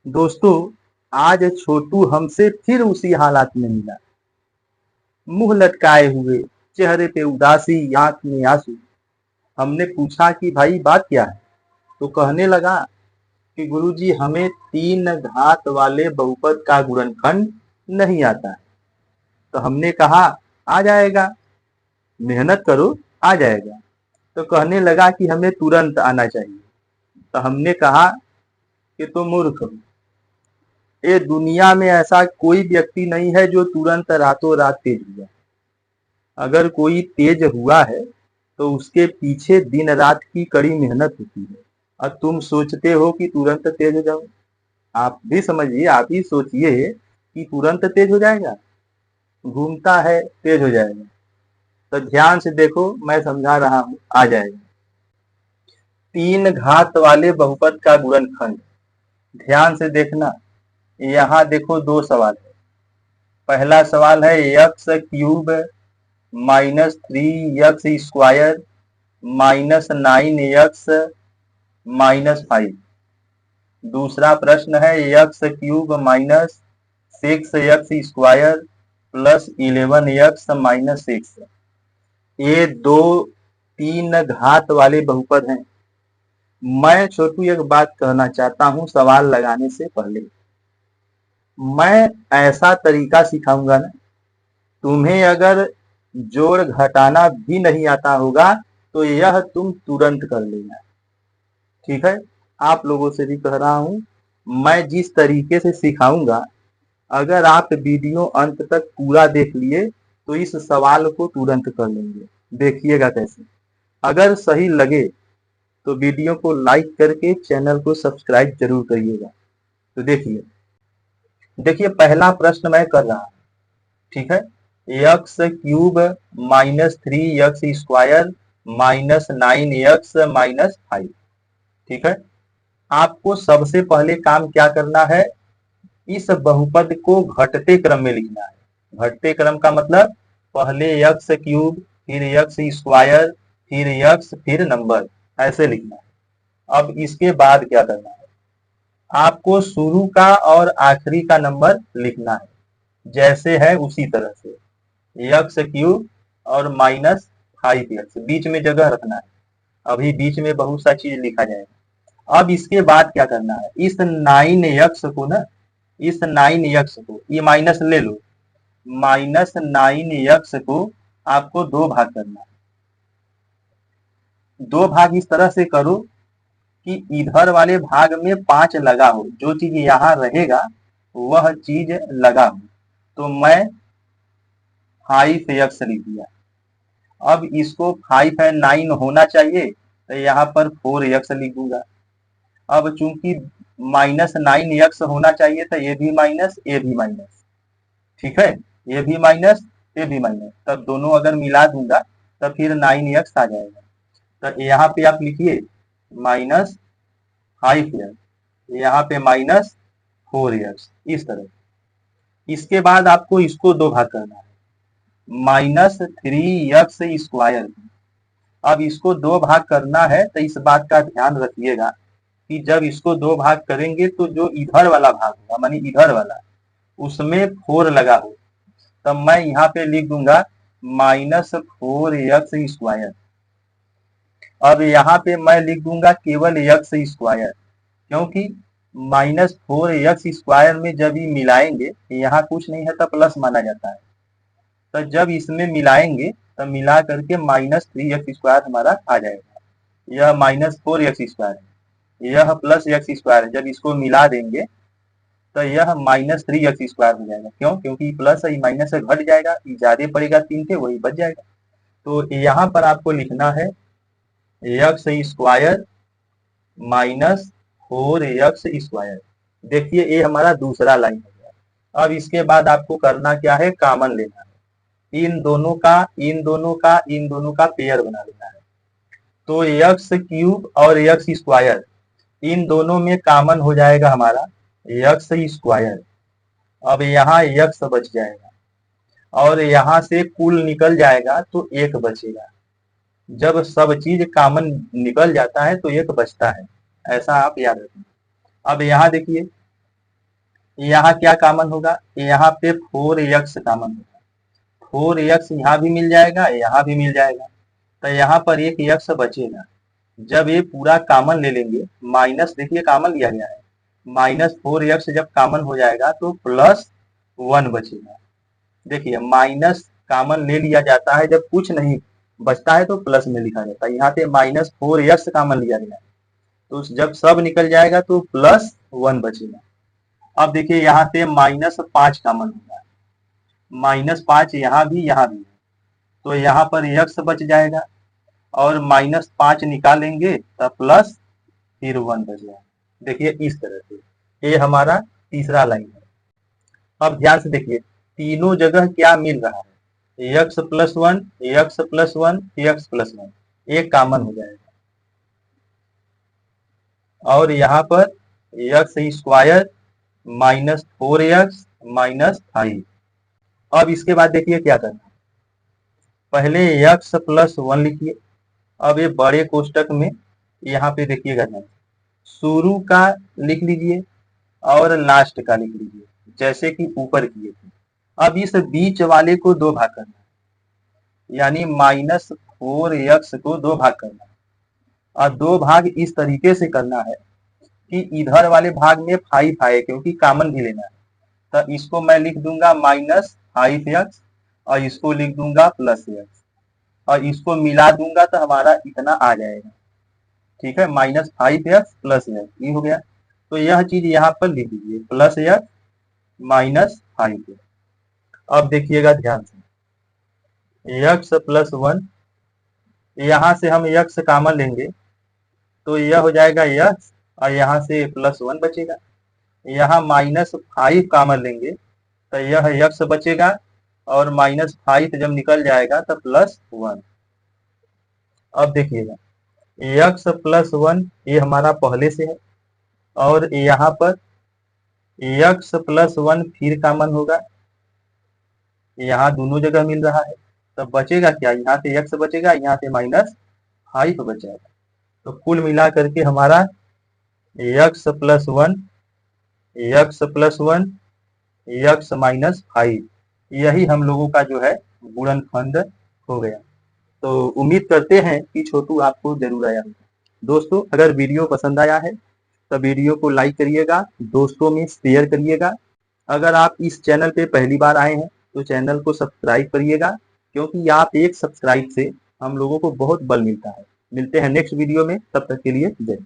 दोस्तों, आज छोटू हमसे फिर उसी हालात में मिला। मुंह लटकाए हुए, चेहरे पे उदासी, आंख में आंसू। हमने पूछा कि भाई बात क्या है? तो कहने लगा कि गुरुजी हमें तीन घात वाले बहुपद का गुणनखंड नहीं आता है। तो हमने कहा आ जाएगा, मेहनत करो, आ जाएगा। तो कहने लगा कि हमें तुरंत आना चाहिए। तो हमने कहा कि तुम मूर्ख हो, ये दुनिया में ऐसा कोई व्यक्ति नहीं है जो तुरंत रातों रात तेज हुआ। अगर कोई तेज हुआ है तो उसके पीछे दिन रात की कड़ी मेहनत होती है। और तुम सोचते हो कि तुरंत तेज हो जाओ। आप भी समझिए, आप ही सोचिए कि तुरंत तेज हो जाएगा। घूमता है तेज हो जाएगा। तो ध्यान से देखो, मैं समझा रहा हूं, आ जाएगा। तीन घात वाले बहुपद का गुणनखंड, ध्यान से देखना। यहाँ देखो दो सवाल है। पहला सवाल है x cube minus three x square minus nine x minus five. दूसरा प्रश्न है x cube minus six x square plus 11x minus six. ये दो तीन घात वाले बहुपद हैं। मैं छोटू एक बात कहना चाहता हूं सवाल लगाने से पहले। मैं ऐसा तरीका सिखाऊंगा ना, तुम्हें अगर जोड़ घटाना भी नहीं आता होगा तो यह तुम तुरंत कर लेना। ठीक है? आप लोगों से भी कह रहा हूं, मैं जिस तरीके से सिखाऊंगा, अगर आप वीडियो अंत तक पूरा देख लिए तो इस सवाल को तुरंत कर लेंगे। देखिएगा कैसे। अगर सही लगे तो वीडियो को लाइक करके चैनल को सब्सक्राइब जरूर करिएगा। तो देखिए देखिए पहला प्रश्न मैं कर रहा हूं। ठीक है? X cube minus three x square minus nine x minus five. ठीक है? आपको सबसे पहले काम क्या करना है? इस बहुपद को घटते क्रम में लिखना है। घटते क्रम का मतलब पहले एक्स क्यूब, फिर एक्स स्क्वायर, फिर एक्स, फिर नंबर, ऐसे लिखना है। अब इसके बाद क्या करना है? आपको शुरू का और आखिरी का नंबर लिखना है, जैसे है उसी तरह से। एक्स क्यूब और माइनस फाइव एक्स, बीच में जगह रखना है। अभी बीच में बहुत सा चीज लिखा जाएगा। अब इसके बाद क्या करना है? इस नाइन एक्स को ना, इस नाइन एक्स को, ये माइनस ले लो, माइनस नाइन एक्स को आपको दो भाग करना है। दो भाग इस तरह से करो कि इधर वाले भाग में पांच लगा हो, जो चीज यहाँ रहेगा वह चीज लगा हो। तो मैं फाइव एक्स लिख दिया। अब इसको फाइव है, नाइन होना चाहिए, तो यहाँ पर फोर एक्स लिख दूंगा। अब चूंकि माइनस नाइन एक्स होना चाहिए तो ये भी माइनस, ये भी माइनस। ठीक है? ये भी माइनस, ये भी माइनस, तब दोनों अगर मिला दूंगा तब फिर नाइन एक्स आ जाएगा। तो यहाँ पे आप लिखिए माइनस फाइव एक्स, यहाँ पे माइनस फोर एक्स, इस तरह। इसके बाद आपको इसको दो भाग करना है, माइनस थ्री एक्स स्क्वायर। अब इसको दो भाग करना है तो इस बात का ध्यान रखिएगा कि जब इसको दो भाग करेंगे तो जो इधर वाला भाग होगा, मानी इधर वाला, उसमें फोर लगा हो, तब मैं यहाँ पे लिख दूंगा माइनस फोर एक्स स्क्वायर। अब यहाँ पे मैं लिख दूंगा केवल एक्स स्क्वायर, क्योंकि माइनस फोर एक्स स्क्वायर में जब ये मिलाएंगे, यहाँ कुछ नहीं है तो प्लस माना जाता है। तो जब इसमें मिलाएंगे तब मिला करके माइनस थ्री एक्स स्क्वायर हमारा आ जाएगा। यह माइनस फोर एक्स स्क्वायर है, यह प्लस एक्स स्क्वायर है। जब इसको मिला देंगे तो यह माइनस थ्री एक्स स्क्वायर हो जाएगा। क्यों? क्योंकि प्लस है, माइनस से घट जाएगा, ज्यादा पड़ेगा तीन थे, वही बच जाएगा। तो यहाँ पर आपको लिखना है x square minus four x square. देखिए ये हमारा दूसरा लाइन हो गया। अब इसके बाद आपको करना क्या है? कॉमन लेना है। इन दोनों का, इन दोनों का, इन दोनों का पेयर बना लेना है। तो एक्स क्यूब और एक्स स्क्वायर, इन दोनों में कॉमन हो जाएगा हमारा एक्स स्क्वायर। अब यहाँ एक्स बच जाएगा और यहाँ से कुल निकल जाएगा तो एक बचेगा। जब सब चीज कॉमन निकल जाता है तो एक बचता है, ऐसा आप याद रखें। अब यहाँ देखिए, यहाँ क्या कॉमन होगा, यहाँ पे 4x कॉमन होगा, 4x यहाँ भी मिल जाएगा, यहाँ भी मिल जाएगा, तो यहाँ पर एक x बचेगा। जब ये पूरा कॉमन ले लेंगे, माइनस देखिए कॉमन लिया गया है, -4x जब कॉमन हो जाएगा तो +1 बचेगा। देखिए माइनस कॉमन ले लिया जाता है जब कुछ नहीं बचता है तो प्लस में लिखा जाता है। यहाँ पे -4x कॉमन लिया गया है, तो जब सब निकल जाएगा तो +1 बचेगा। अब देखिए यहाँ से -5 कॉमन होगा, -5 यहाँ भी है, तो यहाँ पर x बच जाएगा और -5 निकालेंगे तब प्लस फिर 1 बच जाएगा। देखिए इस तरह से ये हमारा तीसरा लाइन है। अब ध्यान से देखिए तीनों जगह क्या मिल रहा है, x + 1 x + 1 x + 1 एक कॉमन हो जाएगा और यहाँ पर x² -4x -5। अब इसके बाद देखिए क्या करना है, पहले x + 1 लिखिए। अब ये बड़े कोष्टक में यहाँ पे देखिएगा ना, शुरू का लिख लीजिए और लास्ट का लिख लीजिए जैसे कि ऊपर किए थे। अब इस बीच वाले को 2 भाग करना है, यानी -4x को 2 भाग करना है और 2 भाग इस तरीके से करना है कि इधर वाले भाग में 5 आए क्योंकि कॉमन भी लेना है, तो इसको मैं लिख दूंगा -5x और इसको लिख दूंगा +x और इसको मिला दूंगा तो हमारा इतना आ जाएगा। ठीक है, -5x +x ये हो गया। तो यह चीज यहाँ पर लिख दीजिए +x -5x। अब देखिएगा ध्यान से, x + 1 यहाँ से हम x कॉमन लेंगे तो यह हो जाएगा x और यहाँ से +1 बचेगा। यहाँ -5 कॉमन लेंगे तो यह x बचेगा और -5 जब निकल जाएगा तो +1। अब देखिएगा x + 1 ये हमारा पहले से है और यहाँ पर x + 1 फिर कॉमन होगा, यहाँ दोनों जगह मिल रहा है, तो बचेगा क्या, यहाँ से x बचेगा, यहाँ से -5 बच जाएगा। तो कुल मिला करके हमारा x + 1 x + 1 x -5 यही हम लोगों का जो है गुणनखंड हो गया। तो उम्मीद करते हैं कि छोटू आपको जरूर आया होगा। दोस्तों अगर वीडियो पसंद आया है तो वीडियो को लाइक करिएगा, दोस्तों में शेयर करिएगा। अगर आप इस चैनल पे पहली बार आए हैं तो चैनल को सब्सक्राइब करिएगा, क्योंकि आप एक सब्सक्राइब से हम लोगों को बहुत बल मिलता है। मिलते हैं नेक्स्ट वीडियो में, तब तक के लिए जय।